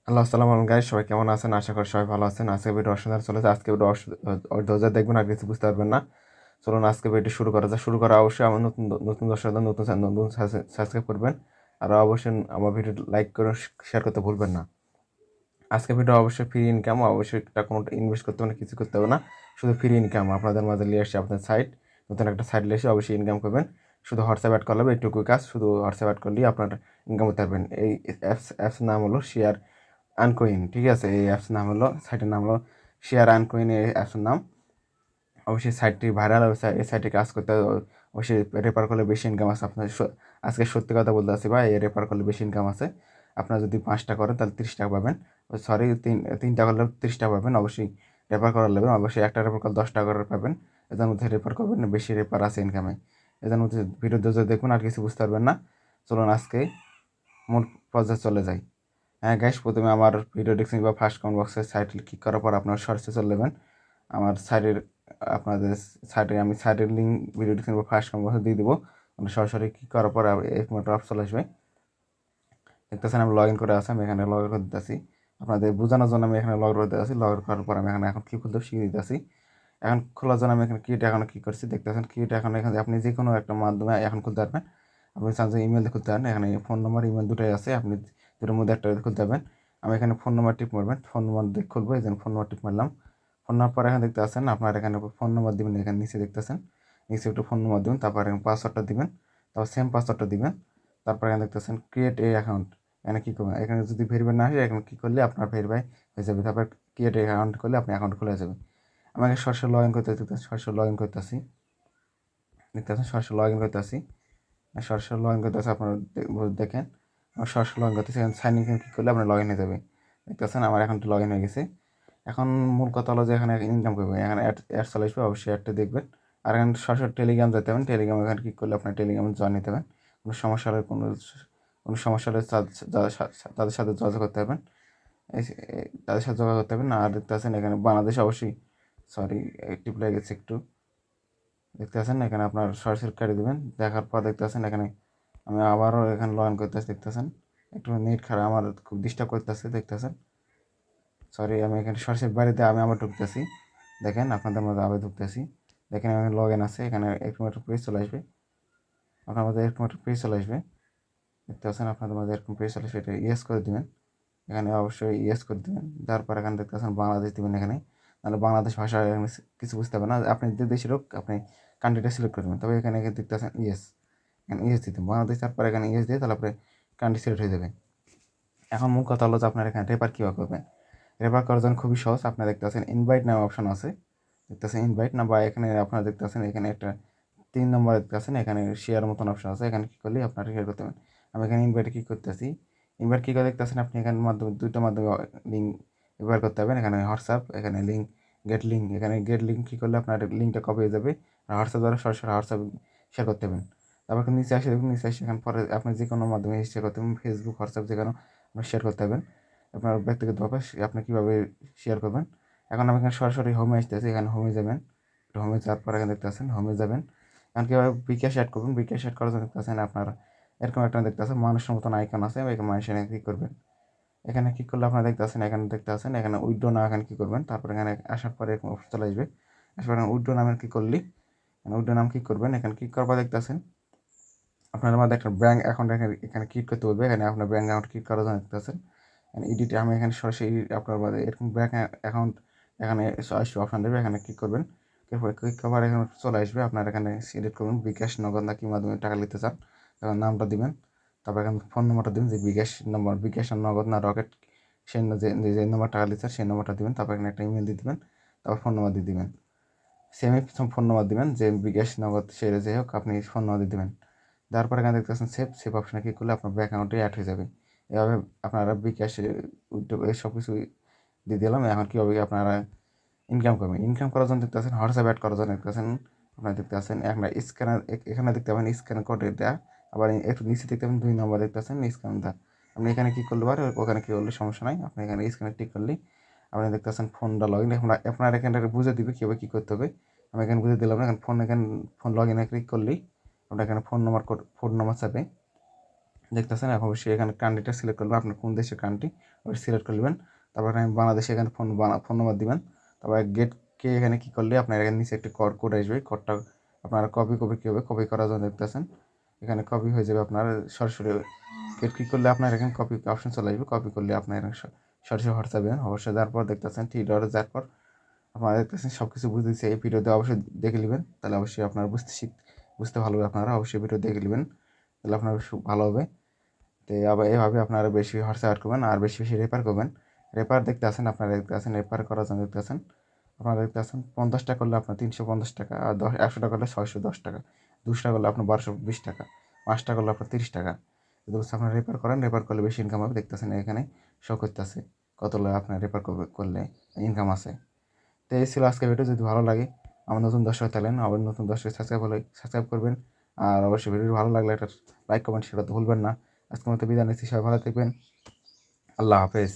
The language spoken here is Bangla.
হ্যালো, আসসালামু আলাইকুম গাইস, সবাই কেমন আছেন? আশা করি সবাই ভালো আছেন। আজকে ভিডিও অসাধারণ চলেছে। আজকে ভিডিও ধৈর্য দেখবেন আর কিছু বুঝতে পারবেন না। চলুন আজকে ভিডিও শুরু করা যাক। শুরু করা অবশ্যই আমার নতুন নতুন দর্শকদের নতুন সাবস্ক্রাইব করবেন। আর অবশ্যই আমার ভিডিও লাইক করে শেয়ার করতে ভুলবেন না। আজকে ভিডিও অবশ্যই ফ্রি ইনকাম, অবশ্যই কোনো ইনভেস্ট করতে হবে না, কিছু করতে হবে না, শুধু ফ্রি ইনকাম আপনাদের মাঝে নিয়ে আসছে। আপনার সাইট, নতুন একটা সাইট নিয়ে এসে অবশ্যই ইনকাম করবেন। শুধু হোয়াটসঅ্যাপ অ্যাড করলে হবে, এইটুকু কাজ। শুধু হোয়াটসঅ্যাপ অ্যাড করলেই আপনার ইনকাম করতে পারবেন। এই অ্যাপস নাম হলো শেয়ার আনকোইন, ঠিক আছে? এই অ্যাপস নাম হলো, সাইটের নাম হলো শেয়ার আনকোইন। এই অ্যাপসের নাম। অবশ্যই সাইটটি ভাইরাল, এই সাইটে কাজ করতে অবশ্যই রেফার করলে বেশি ইনকাম আছে। আপনার আজকে সত্যি কথা বলতে আছি ভাই, এই রেফার করলে বেশি ইনকাম আছে। আপনার যদি 5টা করেন তাহলে 30 টাকা পাবেন। সরি, তিনটা করলে 30 টাকা পাবেন। অবশ্যই রেফার করার লাগবে। অবশ্যই একটা রেফার করলে 10 টাকা করে পাবেন। এদের মধ্যে রেফার করবেন, বেশি রেফার আছে ইনকামে। এদের মধ্যে ভিডিও দেখুন, আর কিছু বুঝতে পারবেন না। চলুন আজকে মূল পর্যায়ে চলে যাই। হ্যাঁ গাইস, প্রথমে আমার ভিডিও ডেসক্রিপশন বা ফার্স্ট কমেন্ট বক্সে সাইটে ক্লিক করার পর আপনার সরাসরি চলে যাবেন আমার সাইটের, আপনাদের সাইটে আমি সাইটের লিঙ্ক ভিডিও ডেসক্রিপশন বা ফার্স্ট কমেন্ট বক্সে দিয়ে দেবো। আপনার সরাসরি ক্লিক করার পর এরকম একটা অপশন চলে আসবে। দেখতেছেন আমি লগ ইন করে আছি, আমি এখানে লগ ইন করে দিতেছি। আপনাদের বোঝানোর জন্য আমি এখানে লগ ইন করে দিতেছি। লগ ইন করার পর আমি এখানে এখন কী খুলতে শিখে দিতেছি। এখন খোলার জন্য আমি এখানে কিট এখন কী করছি দেখতেছেন। কিট এখন এখানে আপনি যে কোনো একটা মাধ্যমে এখন খুলতে পারবেন। আপনি চান যে ইমেল দিয়ে খুলতে পারেন। এখানে ফোন নম্বর, ইমেল দুটোই আছে। আপনি দুটোর মধ্যে একটা খুলতে পারবেন। আমি এখানে ফোন নম্বর টিপ মারবেন, ফোন নম্বর দিয়ে খুলবো। এই জন্য ফোন নম্বর টিপ মারলাম। ফোন নম্বর পর এখানে দেখতে আছেন, আপনার এখানে ফোন নম্বর দিবেন। এখানে নিচে দেখতেছেন, নিচে একটু ফোন নম্বর দিবেন। তারপর এখানে পাসওয়ার্ডটা দিবেন, তারপর সেম পাসওয়ার্ডটা দিবেন। তারপর এখানে দেখতেছেন ক্রিয়েট এ অ্যাকাউন্ট। এখানে কী করবেন, এখানে যদি ভেরিফাই না আসে এখানে কী করলে আপনার ভেরিফাই হয়ে যাবে। তারপর ক্রিয়েট অ্যাকাউন্ট করলে আপনি অ্যাকাউন্ট খুলে যাবে। আমাকে সরাসরি লগ ইন করতে দেখতেছেন, সরাসরি লগ ইন করতেছি। দেখতেছেন সরাসরি লগ ইন করতেছি, সরাসরি লগ ইন করতেছে। আপনারা দেখেন আমার সরাসরি লগ ইন করতেছে। এখানে সাইন ইন ক্লিক করলে আপনার লগ ইন হয়ে যাবে। দেখতেছেন আমার অ্যাকাউন্টে লগ ইন হয়ে গেছে। এখন মূল কথা হলো যে এখানে ইনকাম করবেন। এখানে অ্যাড চলে আসবে, অবশ্যই অ্যাডটা দেখবেন। আর এখানে সরাসরি টেলিগ্রাম যেতে হবেন। টেলিগ্রাম এখানে ক্লিক করলে আপনার টেলিগ্রামে জয়েন নিতে হবেন। কোনো সমস্যা হলে কোনো সমস্যা হলে তাদের সাথে যোগাযোগ করতে পারবেন। তাদের সাথে যোগাযোগ করতে পারবেন। আর দেখতে পাচ্ছেন এখানে বাংলাদেশ, অবশ্যই সরি একটু লেগে গেছে একটু। দেখতে পাচ্ছেন এখানে আপনার সরাসরি কেটে দেবেন। দেখার পর দেখতে পাচ্ছেন এখানে আমি আবারও এখানে লগ ইন করতেছি। দেখতেছেন একটু নেট খারাপ, আমার খুব ডিস্টার্ব করতেছে। দেখতেছেন সরি, আমি এখানে সরাসরি বাড়িতে আমি আবার ঢুকতেছি। দেখেন আপনাদের মধ্যে আবার ঢুকতেছি। দেখেন এখানে লগ ইন আছে। এখানে এরকম একটা পেজ চলে আসবে, আপনার মধ্যে এরকম একটা পেজ চলে আসবে। দেখতে পাচ্ছেন আপনাদের মধ্যে এরকম পেজ চলে আসবে, এটা ইয়েস করে দেবেন। এখানে অবশ্যই ইয়েস করে দেবেন। তারপর এখানে দেখতে পাচ্ছেন বাংলাদেশ দেবেন এখানে। নাহলে বাংলাদেশ ভাষা এখানে কিছু বুঝতে হবে না। আপনি যে দেশের হোক আপনি কান্ট্রিটা সিলেক্ট করে দেবেন। তবে এখানে দেখতে পাচ্ছেন ইয়েস, এখানে ইয়েস দিতে বাংলাদেশ। তারপর এখানে ইয়েস দিয়ে তাহলে আপনি কান্ট্রি সিলেক্ট হয়ে যাবে। এখন মূল কথা হলো যে আপনার এখানে রেফার কীভাবে করবেন। রেফার করার জন্য খুবই সহজ। আপনারা দেখতে পাচ্ছেন ইনভাইট নামে অপশন আছে। দেখতেছেন ইনভাইট না, বা এখানে আপনারা দেখতে পাচ্ছেন এখানে একটা 3 নম্বর দেখতে পাচ্ছেন, এখানে শেয়ার মতন অপশন আছে। এখানে কী করলে আপনারা শেয়ার করতে পারেন। আমি এখানে ইনভাইটে কী করতেছি, ইনভাইট কী করে দেখতেছেন আপনি এখানে মাধ্যমে দুইটা মাধ্যমে লিঙ্ক ব্যবহার করতে হবে। এখানে হোয়াটসঅ্যাপ, এখানে লিঙ্ক, গেট লিঙ্ক। এখানে গেট লিঙ্ক কী করলে আপনার লিঙ্কটা কপি হয়ে যাবে। আর হোয়াটসঅ্যাপ দ্বারা সরাসরি হোয়াটসঅ্যাপ শেয়ার করতে হবে। তারপর নিচে আসে দেখুন, নিচে আসে এখানে পরে আপনি যে কোনো মাধ্যমে শেয়ার করতে পারবেন। ফেসবুক, হোয়াটসঅ্যাপ যে কোনো আপনি শেয়ার করতে পারবেন। আপনার ব্যক্তিগতভাবে আপনি কীভাবে শেয়ার করবেন। এখন আমি এখানে সরাসরি হোমে আসতেছি। এখানে হোমে যাবেন, হোমে যাওয়ার পর এখানে দেখতে পাচ্ছেন হোমে যাবেন। এখন কীভাবে বিকাশ অ্যাড করবেন, বিকাশ অ্যাড করার জন্য দেখতে পাচ্ছেন আপনার এরকম একটা দেখতে পাচ্ছেন মানুষের মতন আইকন আছে। এখানে মানুষের ক্লিক করবেন। এখানে ক্লিক করলে আপনারা দেখতে পাচ্ছেন, এখানে দেখতে পাচ্ছেন এখানে উইড্রো না, এখানে কী করবেন। তারপর এখানে আসার পরে এরকম অপশন চলে আসবে। আসার পরে উইড্রো নামে কী করলি, উইড্রো নাম ক্লিক করবেন। এখানে ক্লিক করার পর দেখতে পাচ্ছেন আপনার মধ্যে একটা ব্যাঙ্ক অ্যাকাউন্ট এখানে ক্লিক করতে বলবে। এখানে আপনার ব্যাঙ্ক অ্যাকাউন্ট ক্লিক করার জন্য দেখতে পাচ্ছেন এডিটে আমি এখানে সরাসরি আপনার মধ্যে এরকম ব্যাঙ্ক অ্যাকাউন্ট এখানে আসবে, অপশান দেবে। এখানে ক্লিক করবেন। এরপরে ক্লিক করার এখানে চলে আসবে। আপনার এখানে সিলেক্ট করবেন বিকাশ, নগদ না কি মাধ্যমে টাকা নিতে চান। তখন নামটা দিবেন। তারপর এখানে ফোন নম্বরটা দিবেন, যে বিকাশ নম্বর, বিকাশ আর নগদ না রকেট, সেই যে নম্বর টাকা নিতে চান সেই নম্বরটা দিবেন। তারপর এখানে একটা ইমেল দিয়ে দিবেন। তারপর ফোন নম্বর দিয়ে দিবেন। সেমই ফোন নম্বর দিবেন, যে বিকাশ, নগদ সে যে হোক আপনি ফোন নম্বর দিয়ে দেবেন। দেওয়ার পরে এখানে দেখতে পাচ্ছেন সেভ, সেভ অপশানে ক্লিক করলে আপনার ব্যাঙ্ক অ্যাকাউন্টে অ্যাড হয়ে যাবে। এভাবে আপনারা বিকাশে উদ্যোগ সব কিছু দিয়ে দিলাম। এখন কীভাবে আপনারা ইনকাম করবেন। ইনকাম করার জন্য দেখতে পাচ্ছেন হোয়াটসঅ্যাপ অ্যাড করার জন্য দেখতে পাচ্ছেন আপনারা দেখতে পাচ্ছেন একটা স্ক্যানার, এখানে দেখতে পাবেন স্ক্যানার কোড দেওয়া। আবার একটু নিচে দেখতে পাবেন 2 নম্বর দেখতে পাচ্ছেন স্ক্যান দেওয়া। আপনি এখানে কী করলে পারে, ওখানে কী করলে সমস্যা নাই। আপনি এখানে স্ক্যানে টিক করলেই আপনি দেখতে পাচ্ছেন ফোনটা লগ ইন। আপনার এখানটা বুঝে দিবে কীভাবে কী করতে হবে। আমি এখানে বুঝে দিলাম না। এখানে ফোন লগ ইনে ক্লিক করলেই আপনার এখানে ফোন নম্বর চাবে। দেখতেছেন। এখন অবশ্যই এখানে কান্ট্রিটা সিলেক্ট করবেন, আপনার কোন দেশের কান্ট্রি অবশ্যই সিলেক্ট করবেন। তারপর আমি বাংলাদেশে এখানে ফোন নাম্বার দিবেন। তারপর গেটকে এখানে কী করলে আপনার এখানে নিচে একটা কোড আসবে, কোডটা আপনার কপি হবে, কপি করার জন্য দেখতেছেন এখানে কপি হয়ে যাবে। আপনার সরাসরি গেট ক্লিক করলে আপনার এখানে কপি অপশন চলে আসবে, কপি করলে আপনার এখানে সরাসরি হোয়াটসঅ্যাপে যাওয়ার পর দেখতেছেন থ্রি ডটে যাওয়ার পর আপনারা দেখতেছেন সব কিছু বুঝতেছি। এই ভিডিওতে অবশ্যই দেখে নেবেন, তাহলে অবশ্যই আপনারা বুঝতে ভালো হবে। আপনারা অবশ্যই ভিডিও দেখে নেবেন, তাহলে আপনার ভালো হবে। তো আবার এভাবে আপনারা বেশি হোয়াটসঅ্যাপ করবেন আর বেশি বেশি রেফার করবেন। রেফার দেখতে আসেন, আপনারা দেখতে আসেন রেফার করার জন্য দেখতে আসেন। আপনারা দেখতে আসেন 50টা করলে আপনার 350 টাকা, আর 100টা করলে 610 টাকা, 200টা করলে আপনার 1220 টাকা, 5টা করলে আপনার 30 টাকা। যদি আপনার রেফার করেন, রেফার করলে বেশি ইনকাম হবে। দেখতেছেন এখানে শো করতেছে কত আপনার রেফার করলে ইনকাম আছে। তো এই ছিল আজকের ভিডিও। যদি ভালো লাগে, আমার নতুন দর্শক থাকলেন আবার নতুন দর্শক সাবস্ক্রাইব করবেন। আর অবশ্যই ভিডিও ভালো লাগলে একটা লাইক কমেন্ট সেটা তো ভুলবেন না। আজকের মতো বিদায় নিচ্ছি, সবাই ভালো থাকবেন। আল্লাহ হাফেজ।